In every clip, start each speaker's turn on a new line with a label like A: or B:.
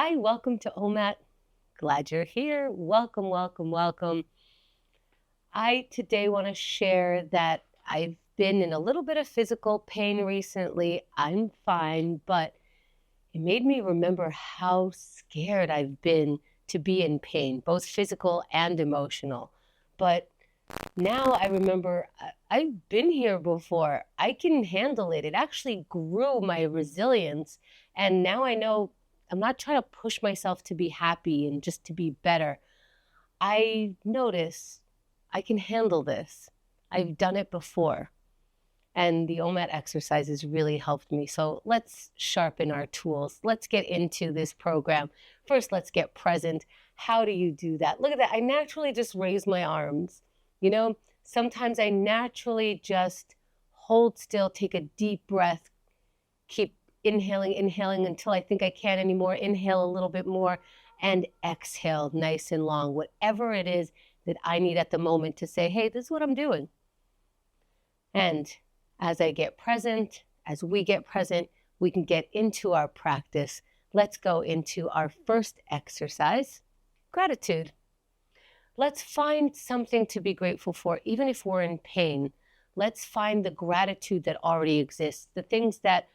A: Hi, welcome to OMAT. Glad you're here. Welcome, welcome, welcome. I today want to share that I've been in a little bit of physical pain recently. I'm fine, but it made me remember how scared I've been to be in pain, both physical and emotional. But now I remember I've been here before. I can handle it. It actually grew my resilience. And now I know I'm not trying to push myself to be happy and just to be better. I notice I can handle this. I've done it before. And the OMAT exercises really helped me. So let's sharpen our tools. Let's get into this program. First, let's get present. How do you do that? Look at that. I naturally just raise my arms. Sometimes I naturally just hold still, take a deep breath, keep inhaling until I think I can't anymore. Inhale a little bit more and exhale nice and long. Whatever it is that I need at the moment to say, hey, this is what I'm doing. And as I get present, as we get present, we can get into our practice. Let's go into our first exercise, gratitude. Let's find something to be grateful for, even if we're in pain. Let's find the gratitude that already exists, the things that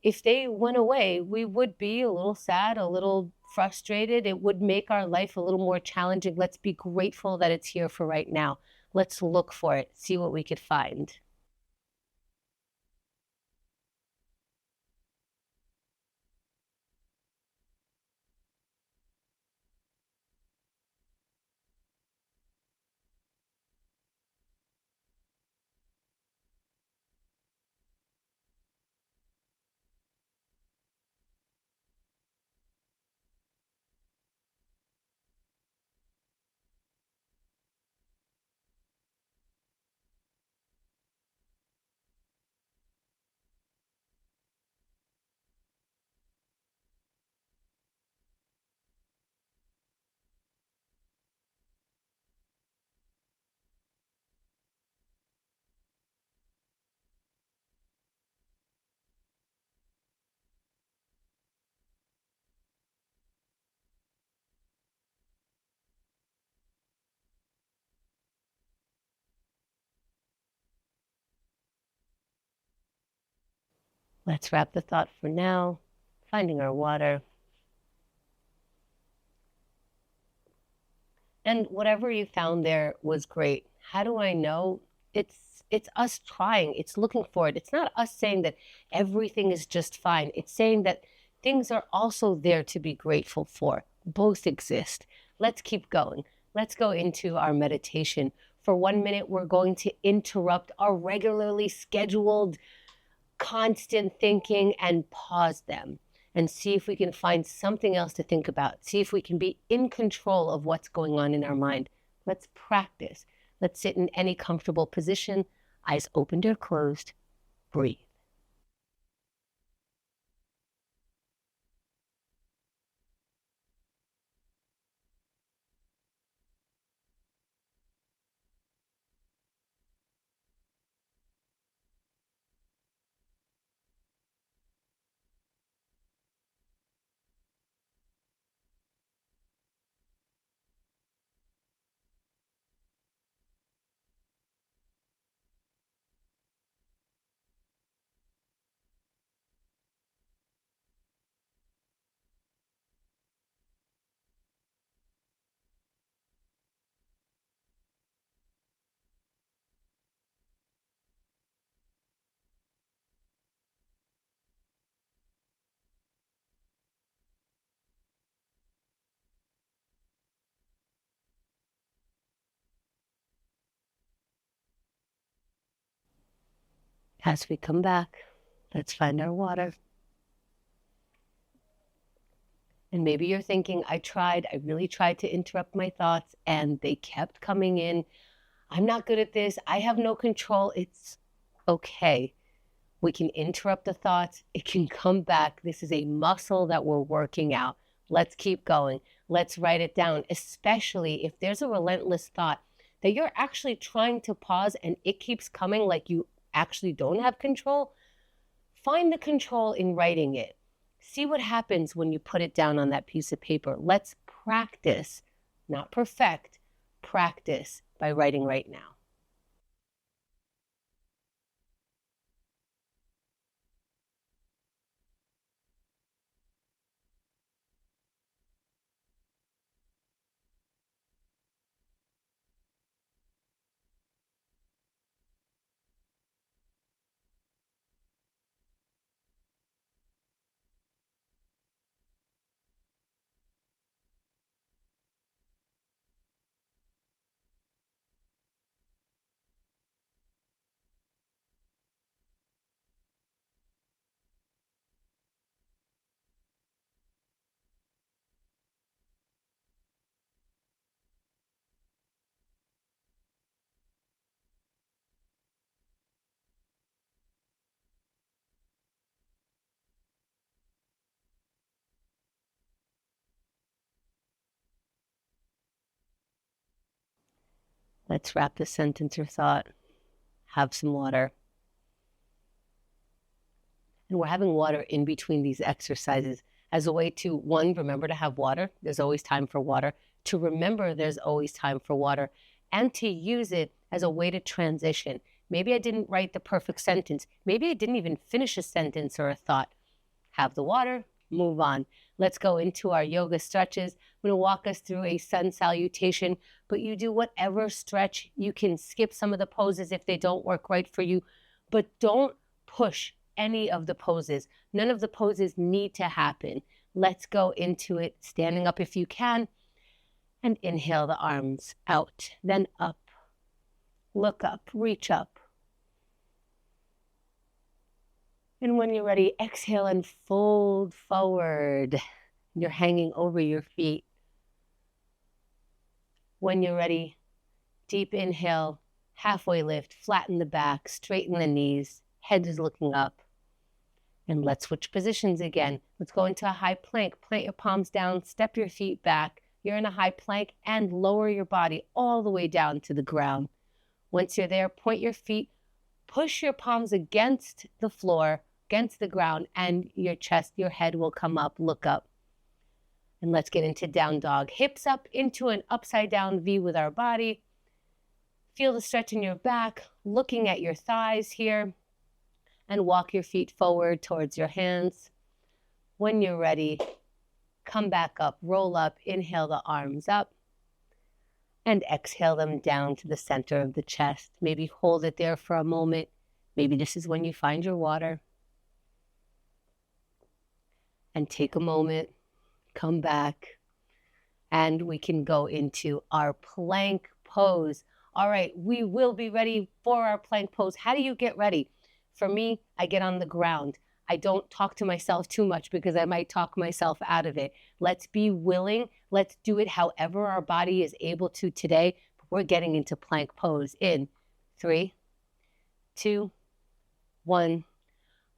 A: if they went away, we would be a little sad, a little frustrated. It would make our life a little more challenging. Let's be grateful that it's here for right now. Let's look for it, see what we could find. Let's wrap the thought for now, finding our water. And whatever you found there was great. How do I know? It's us trying. It's looking for it. It's not us saying that everything is just fine. It's saying that things are also there to be grateful for. Both exist. Let's keep going. Let's go into our meditation. For 1 minute, we're going to interrupt our regularly scheduled constant thinking and pause them and see if we can find something else to think about. See if we can be in control of what's going on in our mind. Let's practice. Let's sit in any comfortable position, eyes opened or closed. Breathe. As we come back, let's find our water. And maybe you're thinking, I really tried to interrupt my thoughts and they kept coming in. I'm not good at this. I have no control. It's okay. We can interrupt the thoughts. It can come back. This is a muscle that we're working out. Let's keep going. Let's write it down, especially if there's a relentless thought that you're actually trying to pause and it keeps coming like you actually don't have control. Find the control in writing it. See what happens when you put it down on that piece of paper. Let's practice, not perfect, practice by writing right now. Let's wrap this sentence or thought. Have some water. And we're having water in between these exercises as a way to, one, remember to have water. There's always time for water. To remember there's always time for water. And to use it as a way to transition. Maybe I didn't write the perfect sentence. Maybe I didn't even finish a sentence or a thought. Have the water, move on. Let's go into our yoga stretches. I'm going to walk us through a sun salutation, but you do whatever stretch. You can skip some of the poses if they don't work right for you, but don't push any of the poses. None of the poses need to happen. Let's go into it, standing up if you can, and inhale the arms out, then up. Look up, reach up. And when you're ready, exhale and fold forward. You're hanging over your feet. When you're ready, deep inhale, halfway lift, flatten the back, straighten the knees, head is looking up. And let's switch positions again. Let's go into a high plank. Plant your palms down, step your feet back. You're in a high plank and lower your body all the way down to the ground. Once you're there, point your feet, push your palms against the floor, against the ground, and your chest, your head will come up, look up. And let's get into down dog. Hips up into an upside down V with our body. Feel the stretch in your back, looking at your thighs here. And walk your feet forward towards your hands. When you're ready, come back up, roll up, inhale the arms up, and exhale them down to the center of the chest. Maybe hold it there for a moment. Maybe this is when you find your water. And take a moment, come back, and we can go into our plank pose. All right, we will be ready for our plank pose. How do you get ready? For me, I get on the ground. I don't talk to myself too much because I might talk myself out of it. Let's be willing. Let's do it however our body is able to today. We're getting into plank pose in 3, 2, 1.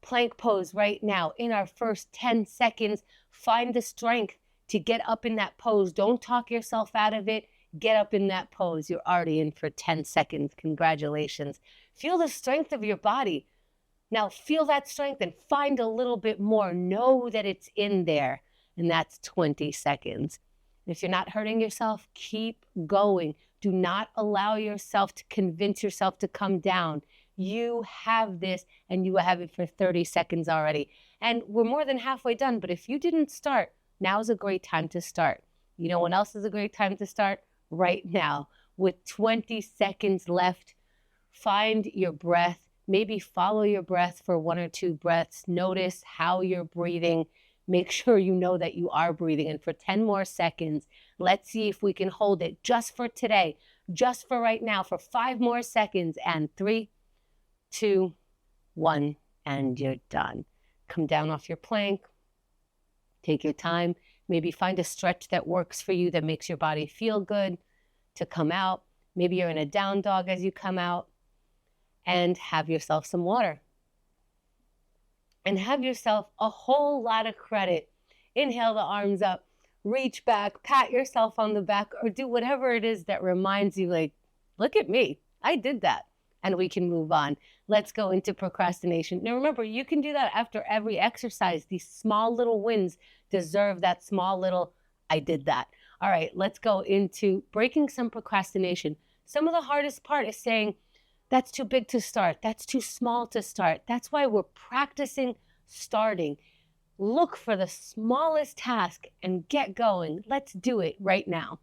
A: Plank pose right now. In our first 10 seconds, find the strength to get up in that pose. Don't talk yourself out of it. Get up in that pose. You're already in for 10 seconds. Congratulations. Feel the strength of your body. Now feel that strength and find a little bit more. Know that it's in there. And that's 20 seconds. If you're not hurting yourself, keep going. Do not allow yourself to convince yourself to come down. You have this, and you have it for 30 seconds already. And we're more than halfway done, but if you didn't start, now's a great time to start. You know when else is a great time to start? Right now. With 20 seconds left, find your breath. Maybe follow your breath for 1 or 2 breaths. Notice how you're breathing. Make sure you know that you are breathing. And for 10 more seconds, let's see if we can hold it just for today, just for right now, for 5 more seconds. And 3, 2, 1, and you're done. Come down off your plank. Take your time. Maybe find a stretch that works for you, that makes your body feel good to come out. Maybe you're in a down dog as you come out. And have yourself some water. And have yourself a whole lot of credit. Inhale the arms up, reach back, pat yourself on the back, or do whatever it is that reminds you, like, look at me, I did that. and we can move on. Let's go into procrastination. Now, remember, you can do that after every exercise. These small little wins deserve that small little, I did that. All right, let's go into breaking some procrastination. Some of the hardest part is saying, that's too big to start. That's too small to start. That's why we're practicing starting. Look for the smallest task and get going. Let's do it right now.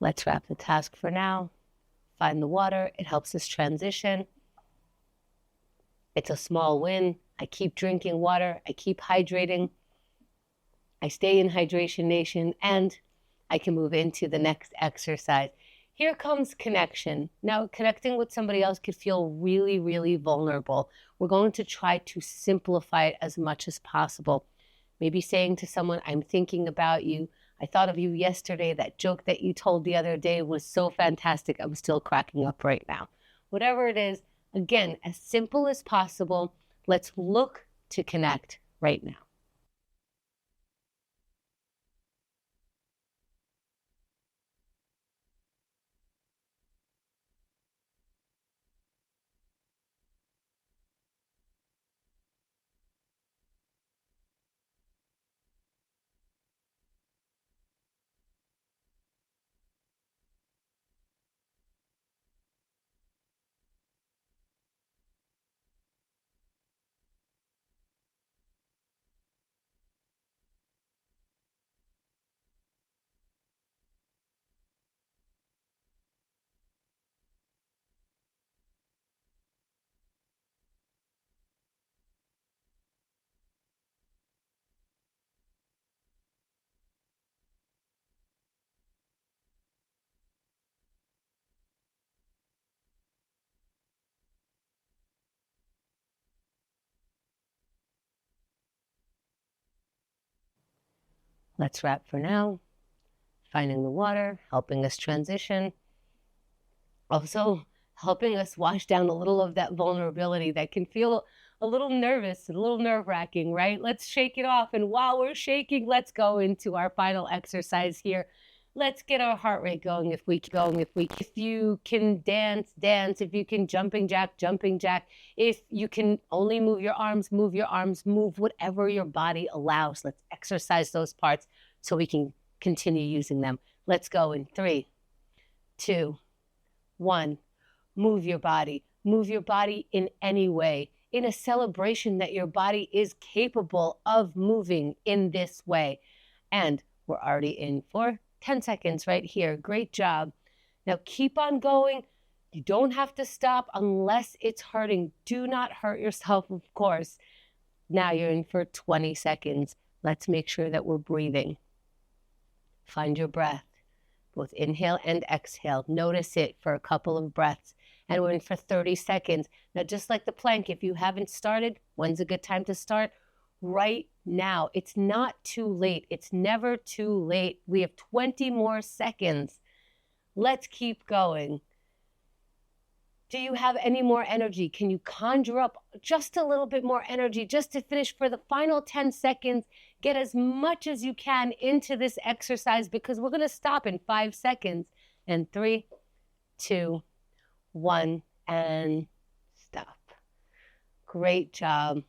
A: Let's wrap the task for now. Find the water. It helps us transition. It's a small win. I keep drinking water. I keep hydrating. I stay in Hydration Nation, and I can move into the next exercise. Here comes connection. Now, connecting with somebody else could feel really, really vulnerable. We're going to try to simplify it as much as possible. Maybe saying to someone, I'm thinking about you. I thought of you yesterday. That joke that you told the other day was so fantastic. I'm still cracking up right now. Whatever it is, again, as simple as possible, let's look to connect right now. Let's wrap for now. Finding the water, helping us transition. Also, helping us wash down a little of that vulnerability that can feel a little nervous, a little nerve-wracking, right? Let's shake it off. And while we're shaking, let's go into our final exercise here. Let's get our heart rate going if we if you can dance, dance. If you can jumping jack, jumping jack. If you can only move your arms, move whatever your body allows. Let's exercise those parts so we can continue using them. Let's go in 3, 2, 1. Move your body. Move your body in any way, in a celebration that your body is capable of moving in this way. And we're already in for 10 seconds right here. Great job. Now keep on going. You don't have to stop unless it's hurting. Do not hurt yourself, of course. Now you're in for 20 seconds. Let's make sure that we're breathing. Find your breath, both inhale and exhale. Notice it for a couple of breaths. And we're in for 30 seconds. Now, just like the plank, if you haven't started, when's a good time to start? Right now. It's not too late. It's never too late. We have 20 more seconds. Let's keep going. Do you have any more energy? Can you conjure up just a little bit more energy just to finish for the final 10 seconds? Get as much as you can into this exercise because we're going to stop in 5 seconds. And 3, 2, 1, and stop. Great job.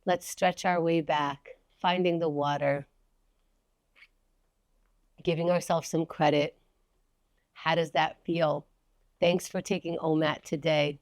A: Let's stretch our way back, finding the water, giving ourselves some credit. How does that feel? Thanks for taking OMAT today.